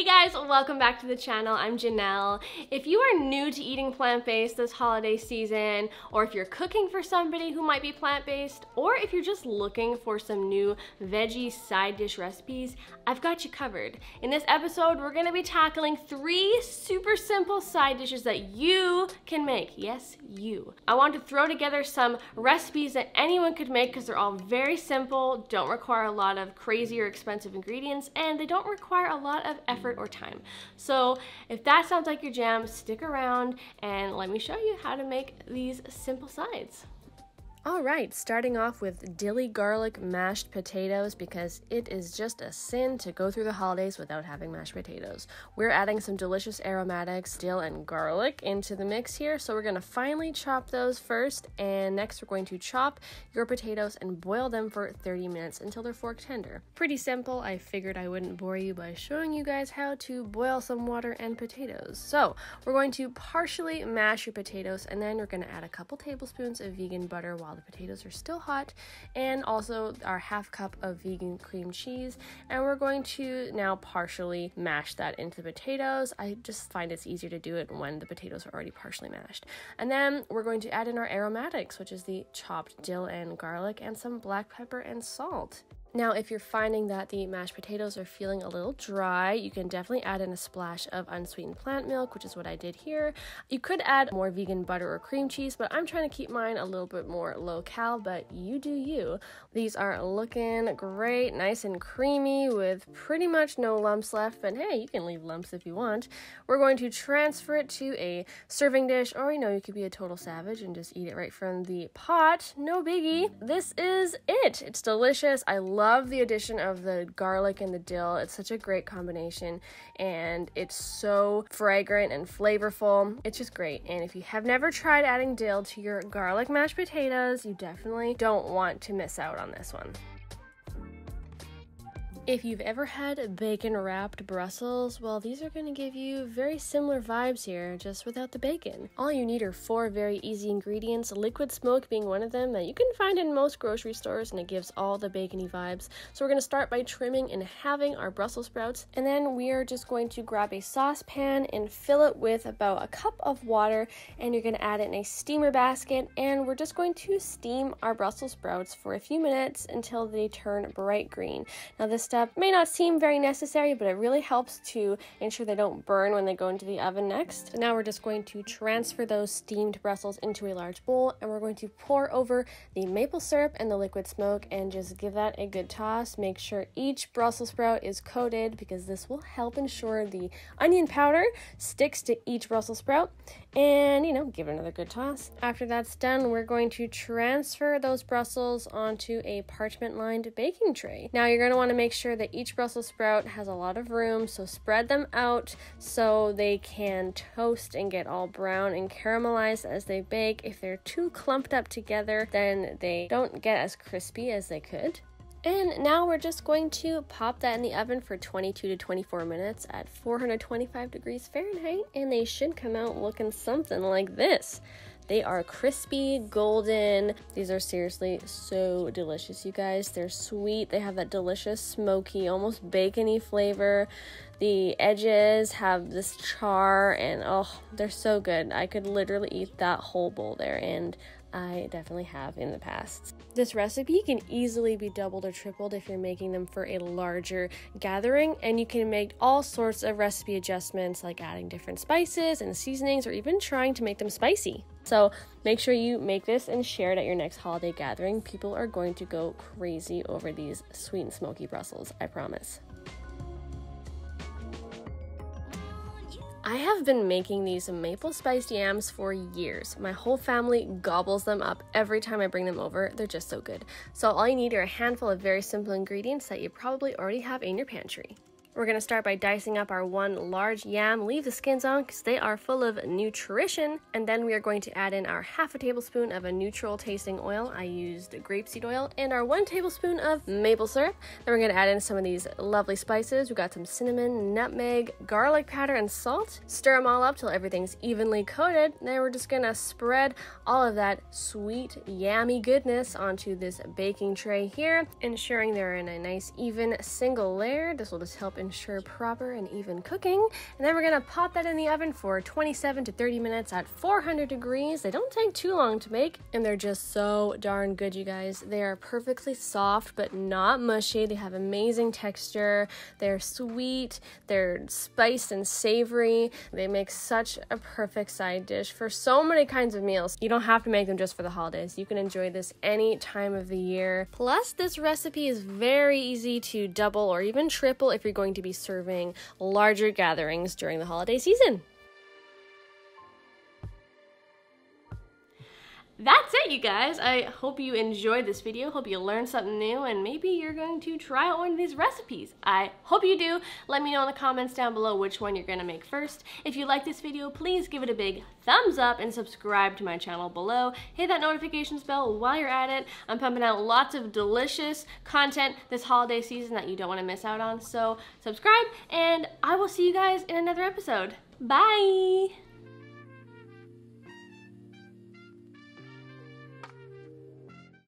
Hey guys, welcome back to the channel. I'm Janelle. If you are new to eating plant-based this holiday season, or if you're cooking for somebody who might be plant-based, or if you're just looking for some new veggie side dish recipes, I've got you covered. In this episode, we're gonna be tackling 3 super simple side dishes that you can make. Yes, you. I want to throw together some recipes that anyone could make because they're all very simple, don't require a lot of crazy or expensive ingredients, and they don't require a lot of effort or time. So if that sounds like your jam, stick around and let me show you how to make these simple sides. All right, starting off with dilly garlic mashed potatoes because it is just a sin to go through the holidays without having mashed potatoes. We're adding some delicious aromatics, dill and garlic into the mix here, so we're gonna finely chop those first, and next we're going to chop your potatoes and boil them for 30 minutes until they're fork tender. Pretty simple. I figured I wouldn't bore you by showing you guys how to boil some water and potatoes. So we're going to partially mash your potatoes, and then we're gonna add a couple tablespoons of vegan butter while the potatoes are still hot, and also our half cup of vegan cream cheese, and we're going to now partially mash that into the potatoes. I just find it's easier to do it when the potatoes are already partially mashed. And then we're going to add in our aromatics, which is the chopped dill and garlic and some black pepper and salt. Now, if you're finding that the mashed potatoes are feeling a little dry, you can definitely add in a splash of unsweetened plant milk, which is what I did here. You could add more vegan butter or cream cheese, but I'm trying to keep mine a little bit more low-cal, but you do you. These are looking great, nice and creamy with pretty much no lumps left, but hey, you can leave lumps if you want. We're going to transfer it to a serving dish, or you could be a total savage and just eat it right from the pot. No biggie. This is it. It's delicious. I love the addition of the garlic and the dill. It's such a great combination, and it's so fragrant and flavorful. It's just great. And if you have never tried adding dill to your garlic mashed potatoes, you definitely don't want to miss out on this one. If you've ever had bacon wrapped Brussels, well, these are going to give you very similar vibes here, just without the bacon. All you need are 4 very easy ingredients, liquid smoke being one of them that you can find in most grocery stores, and it gives all the bacony vibes. So we're going to start by trimming and halving our Brussels sprouts, and then we are just going to grab a saucepan and fill it with about a cup of water, and you're going to add it in a steamer basket, and we're just going to steam our Brussels sprouts for a few minutes until they turn bright green. Now this step may not seem very necessary, but it really helps to ensure they don't burn when they go into the oven next. Now we're just going to transfer those steamed Brussels into a large bowl, and we're going to pour over the maple syrup and the liquid smoke and just give that a good toss. Make sure each Brussels sprout is coated because this will help ensure the onion powder sticks to each Brussels sprout, and give it another good toss. After that's done, we're going to transfer those Brussels onto a parchment lined baking tray. Now you're going to want to make sure that each Brussels sprout has a lot of room, so spread them out so they can toast and get all brown and caramelized as they bake. If they're too clumped up together, then they don't get as crispy as they could. And now we're just going to pop that in the oven for 22 to 24 minutes at 425 degrees Fahrenheit, and they should come out looking something like this. They are crispy, golden. These are seriously so delicious, you guys. They're sweet. They have that delicious, smoky, almost bacony flavor. The edges have this char, and oh, they're so good. I could literally eat that whole bowl there, and I definitely have in the past. This recipe can easily be doubled or tripled if you're making them for a larger gathering, and you can make all sorts of recipe adjustments like adding different spices and seasonings, or even trying to make them spicy. So make sure you make this and share it at your next holiday gathering. People are going to go crazy over these sweet and smoky Brussels, I promise. I have been making these maple spiced yams for years. My whole family gobbles them up every time I bring them over. They're just so good. So all you need are a handful of very simple ingredients that you probably already have in your pantry. We're going to start by dicing up our 1 large yam. Leave the skins on because they are full of nutrition. And then we are going to add in our half a tablespoon of a neutral tasting oil. I used grapeseed oil, and our 1 tablespoon of maple syrup. Then we're going to add in some of these lovely spices. We've got some cinnamon, nutmeg, garlic powder, and salt. Stir them all up till everything's evenly coated. Then we're just going to spread all of that sweet, yummy goodness onto this baking tray here, ensuring they're in a nice even single layer. This will just help ensure proper and even cooking. And then we're gonna pop that in the oven for 27 to 30 minutes at 400 degrees. They don't take too long to make, and they're just so darn good, you guys. They are perfectly soft, but not mushy. They have amazing texture. They're sweet, they're spiced and savory. They make such a perfect side dish for so many kinds of meals. You don't have to make them just for the holidays. You can enjoy this any time of the year. Plus, this recipe is very easy to double or even triple if you're going to be serving larger gatherings during the holiday season. That's it, you guys. I hope you enjoyed this video. Hope you learned something new, and maybe you're going to try out one of these recipes. I hope you do. Let me know in the comments down below which one you're gonna make first. If you like this video, please give it a big thumbs up and subscribe to my channel below. Hit that notifications bell while you're at it. I'm pumping out lots of delicious content this holiday season that you don't want to miss out on. So subscribe, and I will see you guys in another episode. Bye!